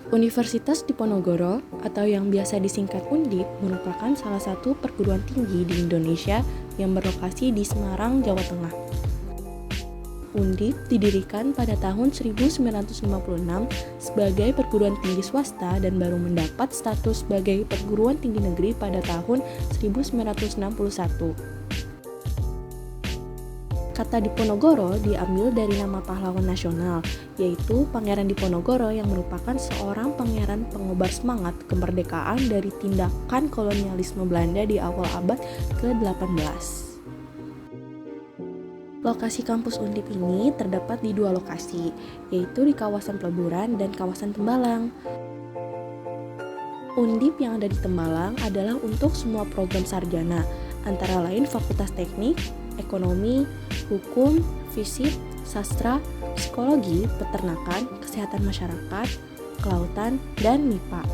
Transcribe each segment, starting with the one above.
Universitas Diponegoro atau yang biasa disingkat Undip merupakan salah satu perguruan tinggi di Indonesia yang berlokasi di Semarang, Jawa Tengah. Undip didirikan pada tahun 1956 sebagai perguruan tinggi swasta dan baru mendapat status sebagai perguruan tinggi negeri pada tahun 1961. Kata Diponegoro diambil dari nama pahlawan nasional, yaitu Pangeran Diponegoro yang merupakan seorang pangeran pengobar semangat kemerdekaan dari tindakan kolonialisme Belanda di awal abad ke-18. Lokasi kampus Undip ini terdapat di dua lokasi, yaitu di kawasan Peleburan dan kawasan Tembalang. Undip yang ada di Tembalang adalah untuk semua program sarjana, antara lain Fakultas Teknik, Ekonomi, Hukum, Fisip, Sastra, Psikologi, Peternakan, Kesehatan Masyarakat, Kelautan, dan MIPA.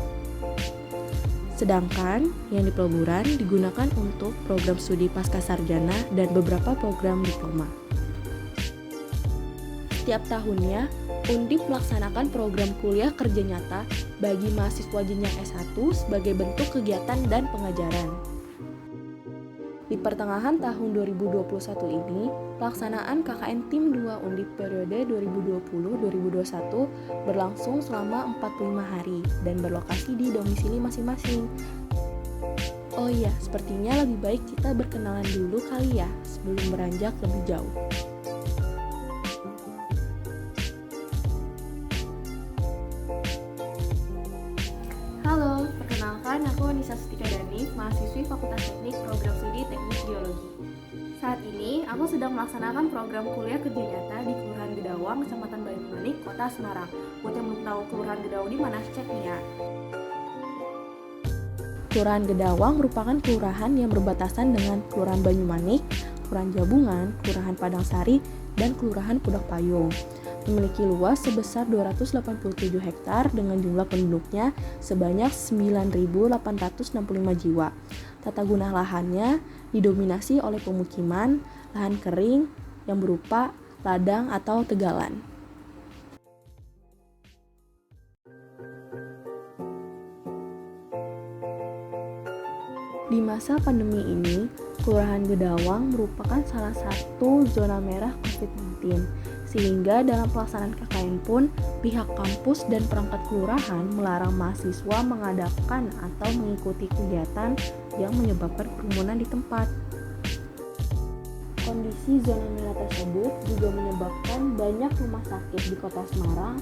Sedangkan yang di Peleburan digunakan untuk program studi pascasarjana dan beberapa program diploma. Setiap tahunnya, Undip melaksanakan program kuliah kerja nyata bagi mahasiswa jenjang S1 sebagai bentuk kegiatan dan pengajaran. Di pertengahan tahun 2021 ini, pelaksanaan KKN Tim 2 Undip periode 2020-2021 berlangsung selama 45 hari dan berlokasi di domisili masing-masing. Oh iya, sepertinya lebih baik kita berkenalan dulu kali ya, sebelum beranjak lebih jauh. Halo, perkenalkan aku Anissa Sustika Danif, mahasiswi Fakultas Teknik Program Studi Teknik Geologi. Saat ini, aku sedang melaksanakan program kuliah kerja nyata di Kelurahan Gedawang, Kecamatan Banyumanik, Kota Semarang. Buat yang belum tahu Kelurahan Gedawang di mana, cek nih ya. Kelurahan Gedawang merupakan kelurahan yang berbatasan dengan Kelurahan Banyumanik, Kelurahan Jabungan, Kelurahan Padangsari, dan Kelurahan Pudak Payung. Memiliki luas sebesar 287 hektar dengan jumlah penduduknya sebanyak 9.865 jiwa. Tata guna lahannya didominasi oleh pemukiman, lahan kering yang berupa ladang atau tegalan. Di masa pandemi ini, Kelurahan Gedawang merupakan salah satu zona merah COVID-19, sehingga dalam pelaksanaan KKN pun, pihak kampus dan perangkat kelurahan melarang mahasiswa mengadakan atau mengikuti kegiatan yang menyebabkan kerumunan di tempat. Kondisi zona merah tersebut juga menyebabkan banyak rumah sakit di kota Semarang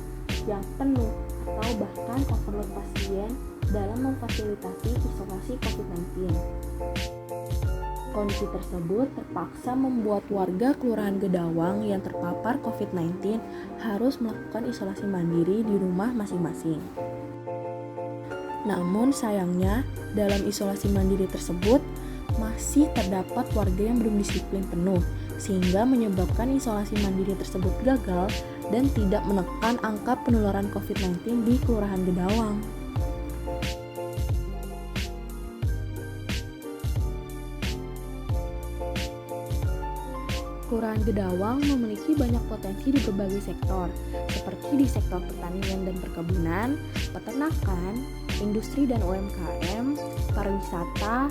yang penuh atau bahkan overload pasien dalam memfasilitasi isolasi COVID-19. Kondisi tersebut terpaksa membuat warga Kelurahan Gedawang yang terpapar COVID-19 harus melakukan isolasi mandiri di rumah masing-masing. Namun sayangnya, dalam isolasi mandiri tersebut masih terdapat warga yang belum disiplin penuh, sehingga menyebabkan isolasi mandiri tersebut gagal dan tidak menekan angka penularan COVID-19 di Kelurahan Gedawang. Kelurahan Gedawang memiliki banyak potensi di berbagai sektor, seperti di sektor pertanian dan perkebunan, peternakan, industri dan UMKM, pariwisata,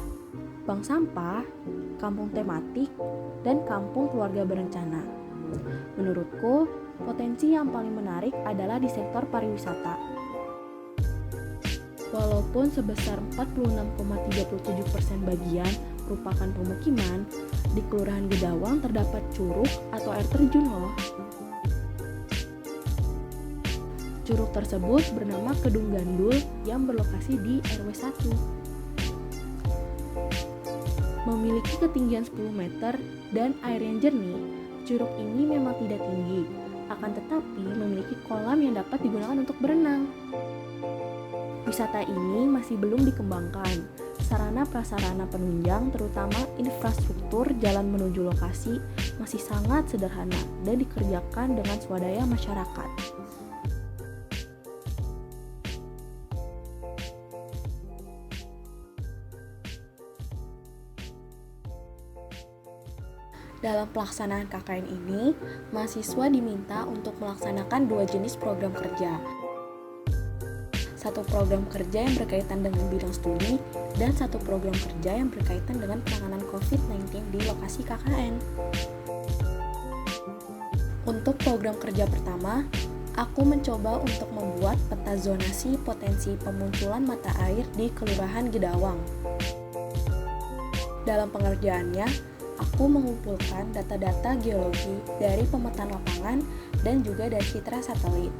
bank sampah, kampung tematik, dan kampung keluarga berencana. Menurutku, potensi yang paling menarik adalah di sektor pariwisata. Walaupun sebesar 46,37% bagian merupakan pemukiman, di Kelurahan Gedawang terdapat curug atau air terjun loh. Curug tersebut bernama Kedung Gandul yang berlokasi di RW 1. Memiliki ketinggian 10 meter dan air yang jernih, curug ini memang tidak tinggi, akan tetapi memiliki kolam yang dapat digunakan untuk berenang. Wisata ini masih belum dikembangkan. Sarana prasarana penunjang terutama infrastruktur jalan menuju lokasi masih sangat sederhana dan dikerjakan dengan swadaya masyarakat. Dalam pelaksanaan KKN ini, mahasiswa diminta untuk melaksanakan 2 jenis program kerja. Satu program kerja yang berkaitan dengan bidang studi, dan satu program kerja yang berkaitan dengan penanganan COVID-19 di lokasi KKN. Untuk program kerja pertama, aku mencoba untuk membuat peta zonasi potensi pemunculan mata air di Kelurahan Gedawang. Dalam pengerjaannya, aku mengumpulkan data-data geologi dari pemetaan lapangan dan juga dari citra satelit.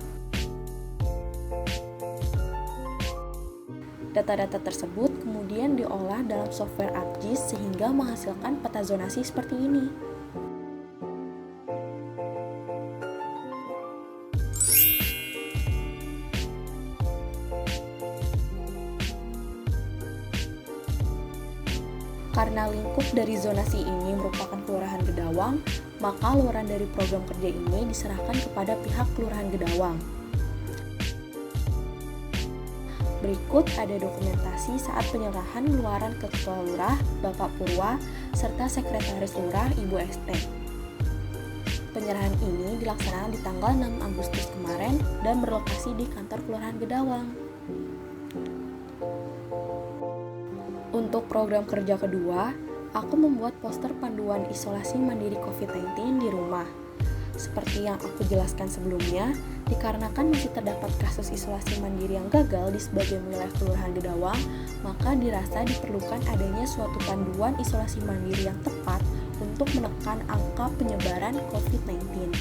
Data-data tersebut kemudian diolah dalam software ArcGIS sehingga menghasilkan peta zonasi seperti ini. Karena lingkup dari zonasi ini merupakan Kelurahan Gedawang, maka luaran dari program kerja ini diserahkan kepada pihak Kelurahan Gedawang. Berikut ada dokumentasi saat penyerahan luaran ke Ketua Lurah, Bapak Purwa, serta Sekretaris Lurah, Ibu ST. Penyerahan ini dilaksanakan di tanggal 6 Agustus kemarin dan berlokasi di kantor Kelurahan Gedawang. Untuk program kerja kedua, aku membuat poster panduan isolasi mandiri COVID-19 di rumah. Seperti yang aku jelaskan sebelumnya, dikarenakan masih terdapat kasus isolasi mandiri yang gagal di sebagian wilayah Kelurahan Gedawang, maka dirasa diperlukan adanya suatu panduan isolasi mandiri yang tepat untuk menekan angka penyebaran COVID-19.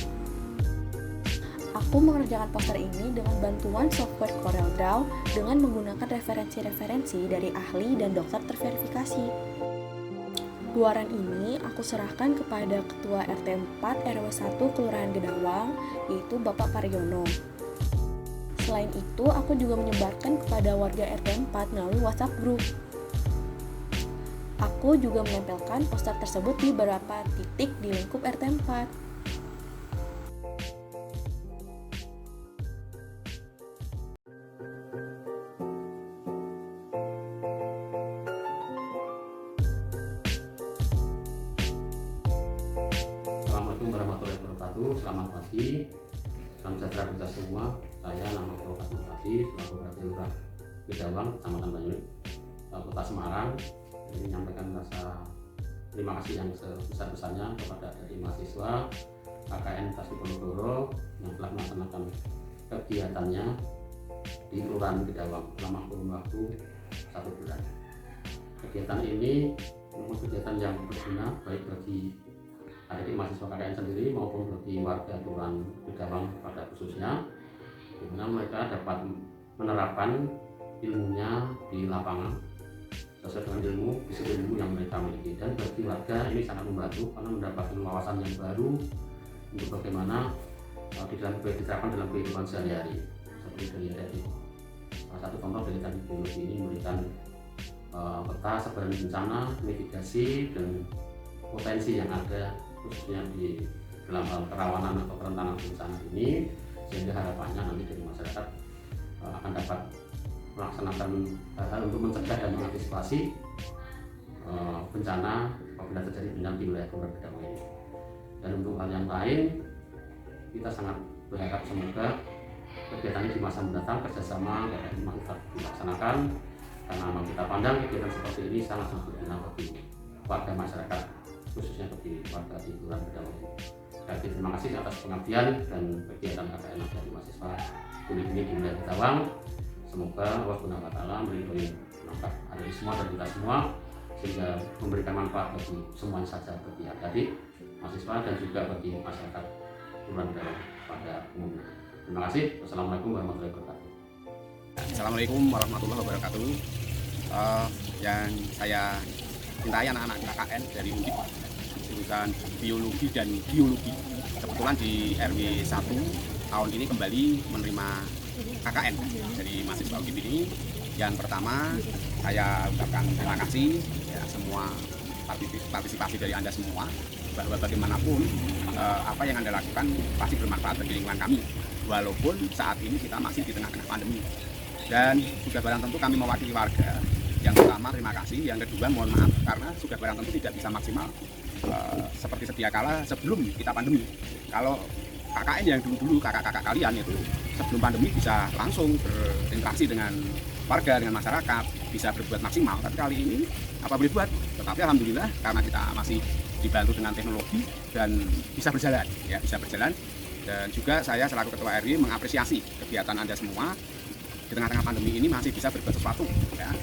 Aku mengerjakan poster ini dengan bantuan software CorelDRAW dengan menggunakan referensi-referensi dari ahli dan dokter terverifikasi. Luaran ini aku serahkan kepada Ketua RT 4 RW 1 Kelurahan Gedawang, yaitu Bapak Paryono. Selain itu, aku juga menyebarkan kepada warga RT 4 melalui WhatsApp group. Aku juga menempelkan poster tersebut di beberapa titik di lingkup RT 4. Assalamualaikum warahmatullahi wabarakatuh. Selamat pagi, salam sejahtera kita semua. Saya nama Prof. Mufati, selaku RT Lurah Gedawang, Kecamatan Banyuwangi, Kota Semarang. Ini menyampaikan rasa terima kasih yang sebesar-besarnya kepada dari mahasiswa KKN Tasdi Ponorogo yang telah melaksanakan kegiatannya di Kelurahan Gedawang selama kurun waktu 1 bulan. Kegiatan ini merupakan kegiatan yang berguna baik bagi adik mahasiswa KKN sendiri maupun bagi warga Kelurahan Gedawang pada khususnya, di mana mereka dapat menerapkan ilmunya di lapangan sesuai dengan ilmu yang mereka miliki, dan bagi warga ini sangat membantu karena mendapatkan wawasan yang baru untuk bagaimana diterapkan dalam kehidupan sehari-hari. Seperti dari salah satu contoh dari teknik biologi ini memberikan peta sebaran bencana, mitigasi dan potensi yang ada khususnya di dalam hal kerawanan atau kerentanan bencana ini, sehingga harapannya nanti dari masyarakat akan dapat melaksanakan hal-hal untuk mencegah dan mengantisipasi bencana apabila terjadi bencana di wilayah Kelurahan Gedawang ini. Dan untuk hal yang lain, kita sangat berharap semoga kegiatan ini di masa mendatang kerjasama dapat dilaksanakan, karena memang kita pandang kegiatan seperti ini sangat-sangat berguna bagi warga masyarakat, khususnya bagi warga di Kelurahan Gedawang ini. Jadi terima kasih atas pengabdian dan kegiatan KKN dari mahasiswa kuliah ini di wilayah Gedawang. Semoga Allah Subhanahu wa Ta'ala melindungi adik semua dan kita semua, sehingga memberikan manfaat bagi semuanya saja, bagi adik mahasiswa dan juga bagi masyarakat Kelurahan Gedawang pada umumnya. Terima kasih. Wassalamualaikum warahmatullahi wabarakatuh. Assalamualaikum warahmatullahi wabarakatuh. Yang saya cintai anak-anak KKN dari Undip jurusan biologi dan geologi. Kebetulan di RW 1 tahun ini kembali menerima KKN dari mahasiswa Undip ini. Yang pertama, saya ucapkan terima kasih ya semua partisipasi dari Anda semua, bahwa bagaimanapun apa yang Anda lakukan pasti bermanfaat bagi lingkungan kami, walaupun saat ini kita masih di tengah-tengah pandemi. Dan sudah barang tentu kami mewakili warga. Yang pertama terima kasih, yang kedua mohon maaf karena sudah barang tentu tidak bisa maksimal seperti sedia. sedia kala sebelum kita pandemi. Kalau KKN yang dulu-dulu, kakak-kakak kalian itu sebelum pandemi bisa langsung berinteraksi dengan warga, dengan masyarakat, bisa berbuat maksimal. Tapi kali ini apa boleh buat? Tetapi alhamdulillah karena kita masih dibantu dengan teknologi dan bisa berjalan, ya bisa berjalan. Dan juga saya selaku Ketua RW mengapresiasi kegiatan Anda semua di tengah-tengah pandemi ini masih bisa berbuat sesuatu, ya.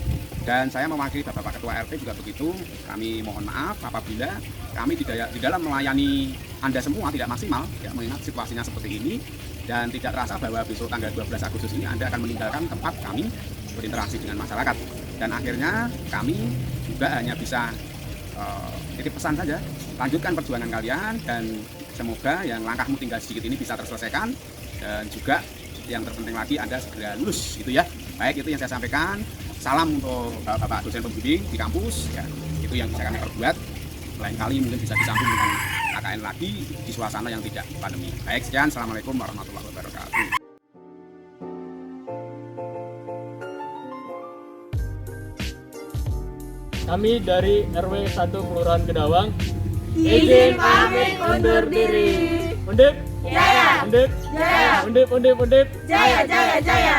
Dan saya mewakili Bapak Ketua RT juga begitu. Kami mohon maaf apabila kami di dalam melayani Anda semua tidak maksimal, ya, mengingat situasinya seperti ini dan tidak terasa bahwa besok tanggal 12 Agustus ini Anda akan meninggalkan tempat kami berinteraksi dengan masyarakat. Dan akhirnya kami juga hanya bisa titip pesan saja, lanjutkan perjuangan kalian dan semoga yang langkahmu tinggal sedikit ini bisa terselesaikan, dan juga yang terpenting lagi Anda segera lulus gitu ya. Baik, itu yang saya sampaikan. Salam untuk Bapak dosen pembimbing di kampus, ya, itu yang bisa kami perbuat. Lain kali mungkin bisa disambung dengan KKN lagi di suasana yang tidak pandemi. Baik, sekian. Assalamualaikum warahmatullahi wabarakatuh. Kami dari RW 1 Kelurahan Gedawang izin pamit undur diri. Undip, Jaya! undip, Jaya! undip, undip, undip. Jaya, jaya, jaya!